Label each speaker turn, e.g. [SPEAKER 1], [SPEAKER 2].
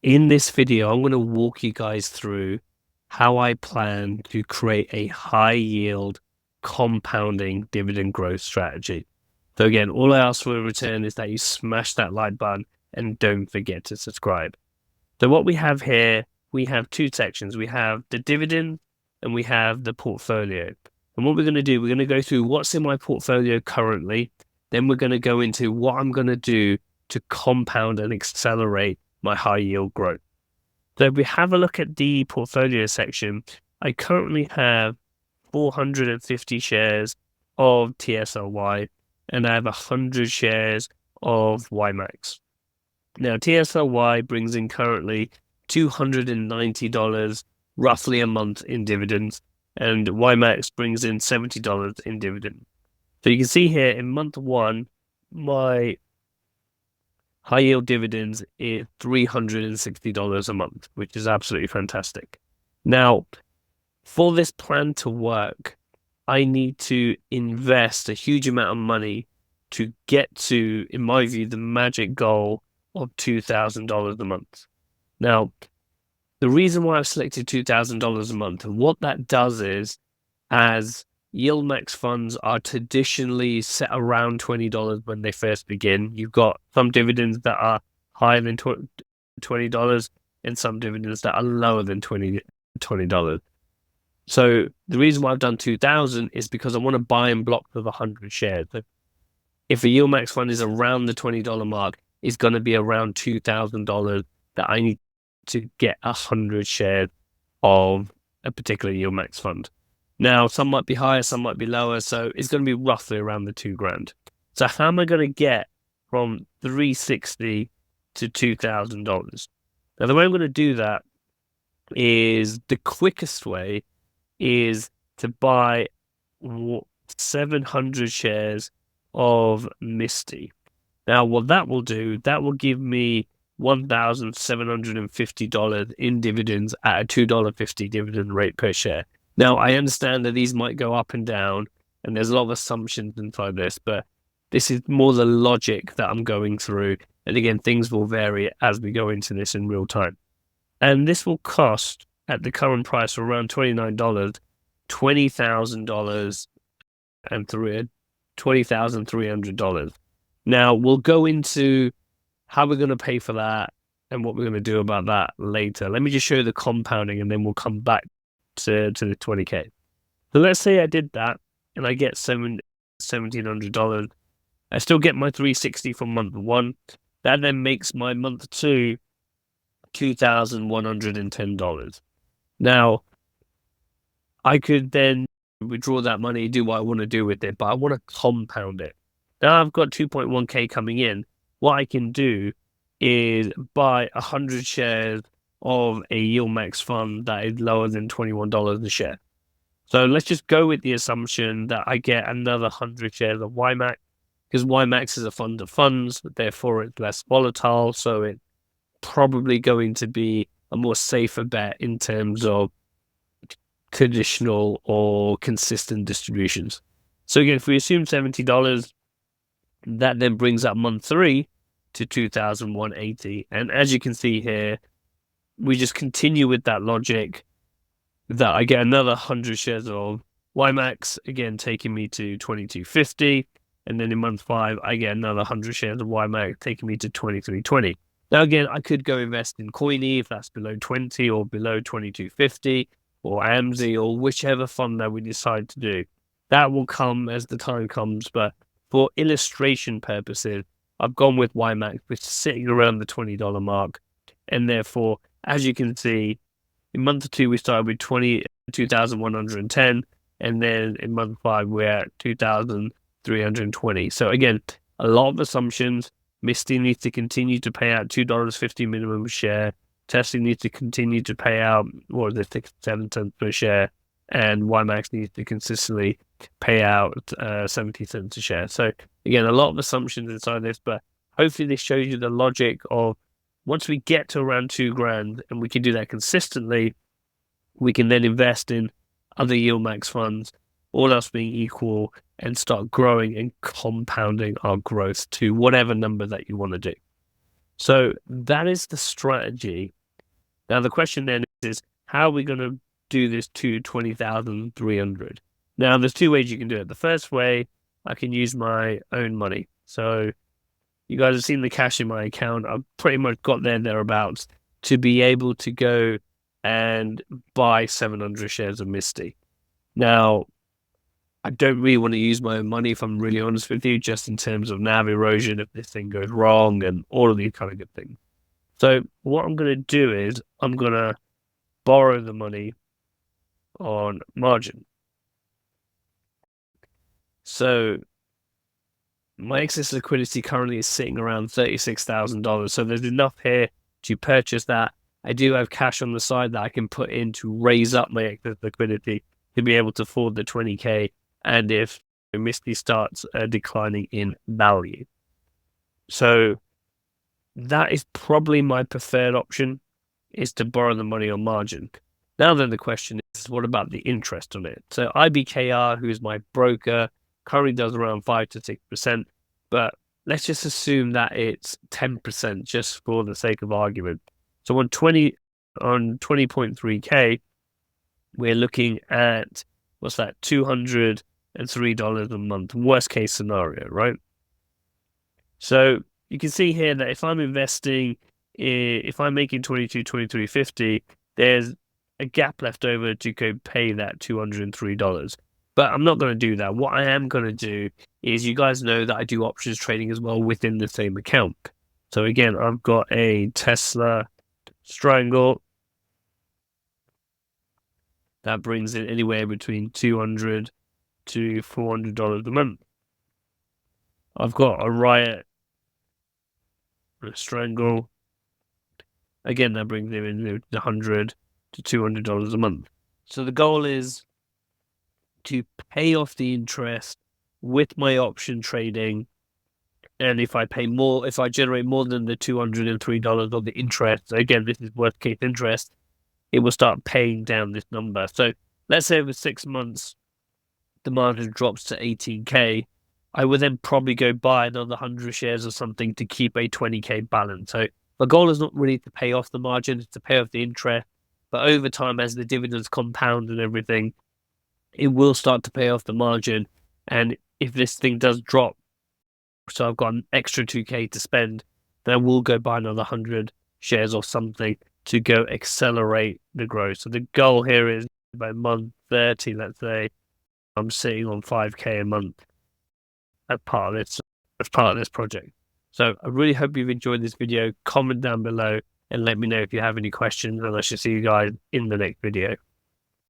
[SPEAKER 1] In this video, I'm going to walk you guys through how I plan to create a high yield compounding dividend growth strategy. So again, all I ask for in return is that you smash that like button and don't forget to subscribe. So what we have here, we have two sections. We have the dividend and we have the portfolio. And what we're going to do, we're going to go through what's in my portfolio currently. Then we're going to go into what I'm going to do to compound and accelerate my high yield growth. So if we have a look at the portfolio section, I currently have 450 shares of tsly and I have 100 shares of Yieldmax. Now, tsly brings in currently $290 roughly a month in dividends, and Yieldmax brings in $70 in dividends. So you can see here in month one, my high yield dividends is $360 a month, which is absolutely fantastic. Now, for this plan to work, I need to invest a huge amount of money to get to, in my view, the magic goal of $2,000 a month. Now, the reason why I've selected $2,000 a month, and what that does is, as Yieldmax funds are traditionally set around $20 when they first begin. You've got some dividends that are higher than $20 and some dividends that are lower than $20. So the reason why I've done 2,000 is because I want to buy in blocks of 100 shares. So if a Yieldmax fund is around the $20 mark, it's going to be around $2,000 that I need to get 100 shares of a particular Yieldmax fund. Now, some might be higher, some might be lower, so it's going to be roughly around the $2,000. So how am I going to get from $360 to $2,000? Now, the way I'm going to do that is the quickest way is to buy 700 shares of Misty. Now, what that will do, that will give me $1,750 in dividends at a $2.50 dividend rate per share. Now, I understand that these might go up and down, and there's a lot of assumptions inside this, but this is more the logic that I'm going through. And again, things will vary as we go into this in real time. And this will cost, at the current price, around $29, $20,000 and $20,300. Now, we'll go into how we're going to pay for that and what we're going to do about that later. Let me just show you the compounding, and then we'll come back to the 20K. So let's say I did that and I get $1,700. I still get my 360 from month one. That then makes my month two $2,110. Now, I could then withdraw that money, do what I want to do with it, but I want to compound it. Now I've got 2.1K coming in. What I can do is buy 100 shares of a Yieldmax fund that is lower than $21 a share. So let's just go with the assumption that I get another 100 shares of Yieldmax, because Yieldmax is a fund of funds, therefore it's less volatile, so it's probably going to be a more safer bet in terms of traditional or consistent distributions. So again, if we assume $70, that then brings up month three to $2,180. And as you can see here, we just continue with that logic that I get another 100 shares of Yieldmax, again, taking me to $22.50. And then in month five, I get another 100 shares of Yieldmax, taking me to $23.20. Now, again, I could go invest in Coiny if that's below 20 or below $22.50 or AMSI or whichever fund that we decide to do. That will come as the time comes. But for illustration purposes, I've gone with Yieldmax, which is sitting around the $20 mark. And therefore, as you can see, in month two, we started with 2,110. And then in month five, we're at 2,320. So again, a lot of assumptions. Misty needs to continue to pay out $2.50 minimum share. Tesla needs to continue to pay out, 7 cents per share. And Yieldmax needs to consistently pay out 70 cents a share. So again, a lot of assumptions inside this, but hopefully this shows you the logic of once we get to around $2,000 and we can do that consistently, we can then invest in other Yieldmax funds, all else being equal, and start growing and compounding our growth to whatever number that you want to do. So that is the strategy. Now the question then is how are we going to do this to 20,300? Now there's two ways you can do it. The first way, I can use my own money. So you guys have seen the cash in my account. I've pretty much got thereabouts to be able to go and buy 700 shares of Misty. Now, I don't really want to use my own money, if I'm really honest with you, just in terms of NAV erosion, if this thing goes wrong and all of these kind of good things. So what I'm going to do is I'm going to borrow the money on margin. So my excess liquidity currently is sitting around $36,000. So there's enough here to purchase that. I do have cash on the side that I can put in to raise up my excess liquidity to be able to afford the 20K. And if Misty starts declining in value. So that is probably my preferred option, is to borrow the money on margin. Now then the question is, what about the interest on it? So IBKR, who is my broker, currently does around 5 to 6%, but let's just assume that it's 10% just for the sake of argument. So on 20.3K, we're looking at, what's that, $203 a month, worst case scenario, right? So you can see here that if I'm investing, if I'm making 23.50, there's a gap left over to go pay that $203. But I'm not going to do that. What I am going to do is, you guys know that I do options trading as well within the same account. So again, I've got a Tesla Strangle that brings in anywhere between $200 to $400 a month. I've got a Riot, a Strangle. Again, that brings in $100 to $200 a month. So the goal is to pay off the interest with my option trading. And if I pay more, if I generate more than the $203 of the interest, again, this is worst case interest, it will start paying down this number. So let's say over 6 months, the margin drops to 18K. I would then probably go buy another 100 shares or something to keep a 20K balance. So the goal is not really to pay off the margin, it's to pay off the interest. But over time, as the dividends compound and everything, it will start to pay off the margin. And if this thing does drop, so I've got an extra 2K to spend, then I will go buy another 100 shares or something to go accelerate the growth. So the goal here is by month 30, let's say, I'm sitting on 5K a month as part of this project. So I really hope you've enjoyed this video. Comment down below and let me know if you have any questions, and I shall see you guys in the next video.